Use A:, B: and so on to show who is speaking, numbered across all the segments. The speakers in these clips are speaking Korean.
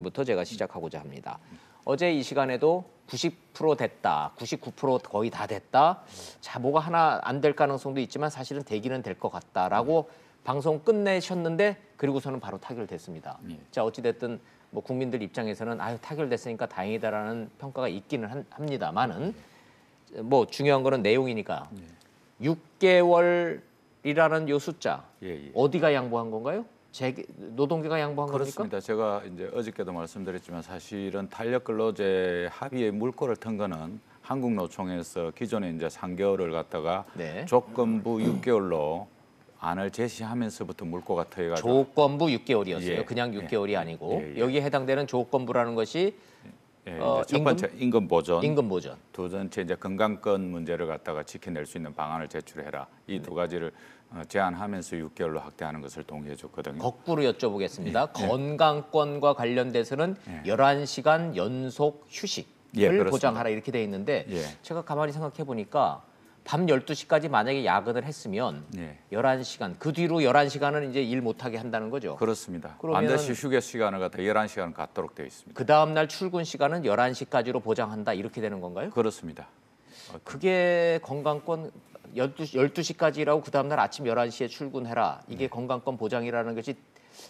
A: 부터 제가 시작하고자 합니다. 어제 이 시간에도 90% 됐다, 99% 거의 다 됐다. 자, 뭐가 하나 안 될 가능성도 있지만 사실은 되기는 될 것 같다라고 방송 끝내셨는데 그리고서는 바로 타결됐습니다. 자, 어찌 됐든 뭐 국민들 입장에서는 아유 타결됐으니까 다행이다라는 평가가 있기는 합니다만은 뭐 중요한 거는 내용이니까 6개월이라는 요 숫자 어디가 양보한 건가요? 노동계가 양보한
B: 그렇습니다.
A: 겁니까?
B: 제가 이제 어저께도 말씀드렸지만 사실은 탄력근로제 합의의 물꼬를 튼 거는 한국노총에서 기존에 이제 3개월을 갖다가 조건부 6개월로 안을 제시하면서부터 물꼬가 트여가지고
A: 조건부 6개월이었어요. 그냥 6개월이 아니고 여기에 해당되는 조건부라는 것이
B: 첫 번째 임금 보전, 두 번째 이제 건강권 문제를 갖다가 지켜낼 수 있는 방안을 제출해라. 이 두 가지를 제안하면서 6개월로 확대하는 것을 동의해 줬거든요.
A: 거꾸로 여쭤보겠습니다. 건강권과 관련돼서는 11시간 연속 휴식을 보장하라 이렇게 돼 있는데 제가 가만히 생각해 보니까 밤 12시까지 만약에 야근을 했으면 11시간, 그 뒤로 11시간은 이제 일 못하게 한다는 거죠.
B: 그렇습니다. 반드시 휴게 시간을 갖다 11시간 갖도록 되어 있습니다.
A: 그 다음 날 출근 시간은 11시까지로 보장한다 이렇게 되는 건가요?
B: 그렇습니다.
A: 그게 건강권 12시까지라고 그 다음 날 아침 11시에 출근해라. 이게 건강권 보장이라는 것이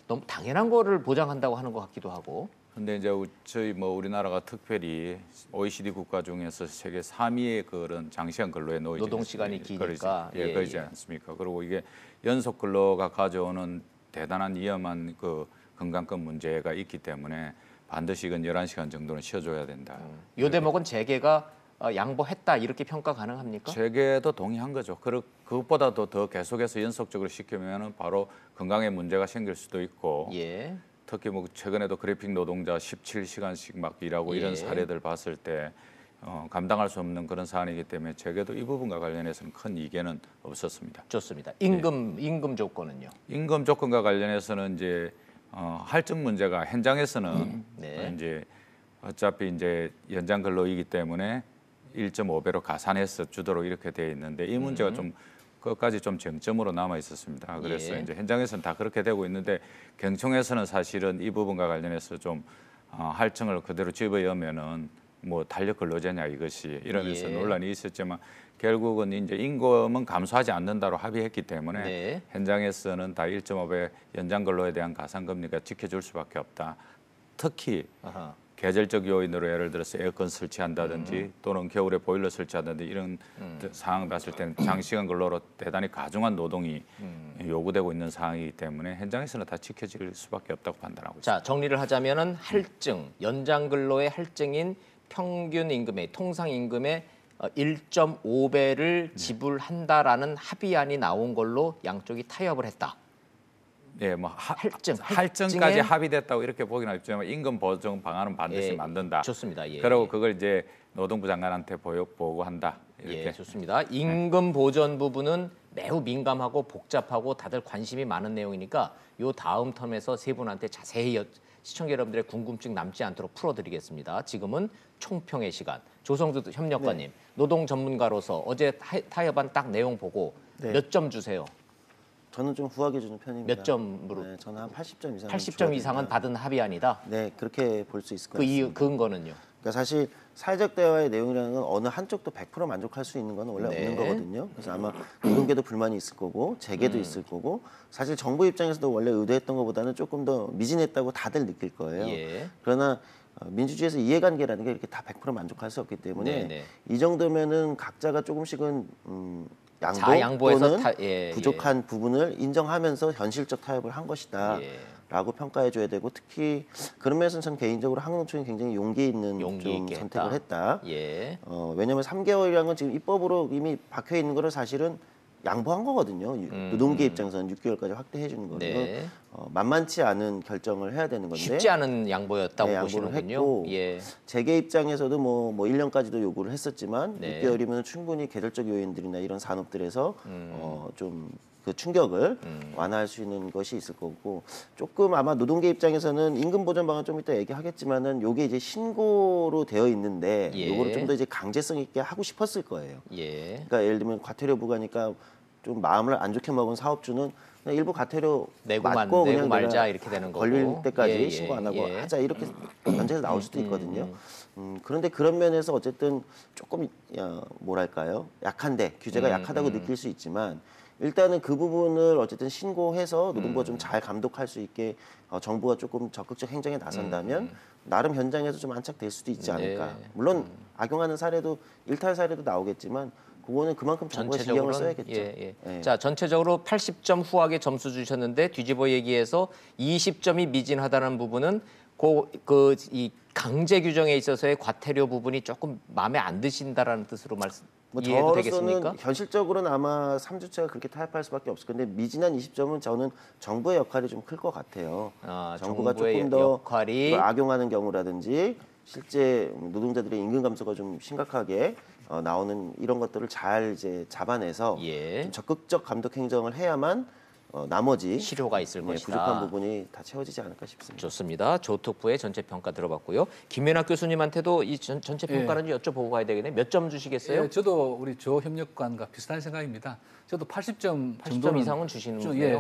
A: 너무 당연한 거를 보장한다고 하는 것 같기도 하고.
B: 근데 이제 저희 뭐 우리나라가 특별히 OECD 국가 중에서 세계 3위의 그런 장시간 근로에 놓이지
A: 노동 시간이 기니까
B: 그러지 않습니까? 그리고 이게 연속 근로가 가져오는 대단한 위험한 그 건강권 문제가 있기 때문에 반드시 이건 11시간 정도는 쉬어줘야 된다.
A: 이 대목은 재계가 양보했다 이렇게 평가 가능합니까?
B: 재계도 동의한 거죠. 그것보다도 더 계속해서 연속적으로 시키면 바로 건강에 문제가 생길 수도 있고 특히 뭐 최근에도 그래픽 노동자 17시간씩 막 일하고 이런 사례들 봤을 때 감당할 수 없는 그런 사안이기 때문에 재계도 이 부분과 관련해서는 큰 이견은 없었습니다.
A: 좋습니다. 임금 조건은요?
B: 임금 조건과 관련해서는 이제 할증 문제가 현장에서는 이제 어차피 이제 연장 근로이기 때문에 1.5배로 가산해서 주도록 이렇게 돼 있는데 이 문제가 좀 끝까지 좀 쟁점으로 남아 있었습니다. 그래서 이제 현장에서는 다 그렇게 되고 있는데 경총에서는 사실은 이 부분과 관련해서 좀 할증을 그대로 집어넣으면은 뭐 탄력 근로제냐 이것이 이러면서 논란이 있었지만 결국은 이제 임금은 감소하지 않는다로 합의했기 때문에 현장에서는 다 1.5배 연장 근로에 대한 가산 금리가 지켜줄 수밖에 없다. 특히 계절적 요인으로 예를 들어서 에어컨 설치한다든지 또는 겨울에 보일러 설치한다든지 이런 상황 봤을 때는 장시간 근로로 대단히 가중한 노동이 요구되고 있는 상황이기 때문에 현장에서는 다 지켜질 수밖에 없다고 판단하고 있습니다.
A: 자, 정리를 하자면은 할증, 연장 근로의 할증인 평균 임금의 통상 임금의 1.5배를 지불한다라는 합의안이 나온 걸로 양쪽이 타협을 했다.
B: 네, 뭐 할증까지 합의됐다고 이렇게 보기는 없지만 임금 보정 방안은 반드시 만든다.
A: 좋습니다.
B: 그리고 그걸 이제 노동부 장관한테 보고한다. 이렇게.
A: 좋습니다. 임금 보전 부분은 매우 민감하고 복잡하고 다들 관심이 많은 내용이니까 요 다음 텀에서 세 분한테 자세히 시청자 여러분들의 궁금증 남지 않도록 풀어드리겠습니다. 지금은 총평의 시간. 조성주 협력관님, 노동 전문가로서 어제 타협안 딱 내용 보고 몇 점 주세요?
C: 저는 좀 후하게 주는 편입니다.
A: 몇 점으로?
C: 네, 저는 한 80점 이상.
A: 80점 이상은 받은 합의안이다.
C: 네, 그렇게 볼 수 있을 것
A: 그
C: 같습니다.
A: 이유 근거는요?
C: 그러니까 사실 사회적 대화의 내용이라는 건 어느 한쪽도 100% 만족할 수 있는 건 원래 없는 거거든요. 그래서 아마 노동계도 불만이 있을 거고 재계도 있을 거고 사실 정부 입장에서도 원래 의도했던 것보다는 조금 더 미진했다고 다들 느낄 거예요. 그러나 민주주의에서 이해관계라는 게 이렇게 다 100% 만족할 수 없기 때문에 이 정도면은 각자가 조금씩은 양보 또는 부족한 부분을 인정하면서 현실적 타협을 한 것이다 라고 평가해줘야 되고 특히 그런 면에서는 저는 개인적으로 한국노총이 굉장히 용기 있는 선택을 했다. 왜냐하면 3개월이라는 건 지금 입법으로 이미 박혀 있는 거를 사실은 양보한 거거든요. 노동계 입장에서는 6개월까지 확대해 주는 거는 만만치 않은 결정을 해야 되는 건데
A: 쉽지 않은 양보였다고
C: 양보를
A: 보시는군요.
C: 했고 재계 입장에서도 뭐 1년까지도 요구를 했었지만 6개월이면 충분히 계절적 요인들이나 이런 산업들에서 좀 그 충격을 완화할 수 있는 것이 있을 거고 조금 아마 노동계 입장에서는 임금 보전 방안 좀 이따 얘기하겠지만은 요게 이제 신고로 되어 있는데 요거를 좀 더 이제 강제성 있게 하고 싶었을 거예요. 그러니까 예를 들면 과태료 부과니까 좀 마음을 안 좋게 먹은 사업주는 그냥 일부 과태료
A: 내고
C: 맞고
A: 내고
C: 그냥
A: 말자
C: 내가
A: 이렇게 되는 거고.
C: 걸릴 때까지
A: 예, 예,
C: 신고 안 하고
A: 예.
C: 하자 이렇게 견제해서 나올 수도 있거든요. 그런데 그런 면에서 어쨌든 조금 뭐랄까요? 약한데 규제가 약하다고 느낄 수 있지만 일단은 그 부분을 어쨌든 신고해서 노동부가 좀 잘 감독할 수 있게 정부가 조금 적극적 행정에 나선다면 나름 현장에서 좀 안착될 수도 있지 않을까.
A: 네.
C: 물론 악용하는 사례도 일탈 사례도 나오겠지만 그거는 그만큼 정부가 신경을 써야겠죠.
A: 예.
C: 예.
A: 자, 전체적으로 80점 후하게 점수 주셨는데 뒤집어 얘기해서 20점이 미진하다는 부분은 이 강제 규정에 있어서의 과태료 부분이 조금 마음에 안 드신다라는 뜻으로 이해도 되겠습니까?
C: 저로서는 현실적으로는 아마 3주체가 그렇게 타협할 수밖에 없을 건데 미진한 20점은 저는 정부의 역할이 좀 클 것 같아요. 정부가
A: 정부의
C: 조금 더
A: 역할이
C: 이걸 악용하는 경우라든지 실제 노동자들의 임금 감소가 좀 심각하게 나오는 이런 것들을 잘 이제 잡아내서
A: 예.
C: 좀 적극적 감독 행정을 해야만 나머지
A: 실효가 있을 것이다.
C: 부족한 부분이 다 채워지지 않을까 싶습니다.
A: 좋습니다. 조특부의 전체 평가 들어봤고요. 김연학 교수님한테도 이 전체 평가는 여쭤보고 가야 되겠네요. 몇 점 주시겠어요?
D: 예, 저도 우리 조 협력관과 비슷한 생각입니다. 저도 80점
A: 80점
D: 정도는
A: 이상은 주시는
D: 좀,
A: 거예요?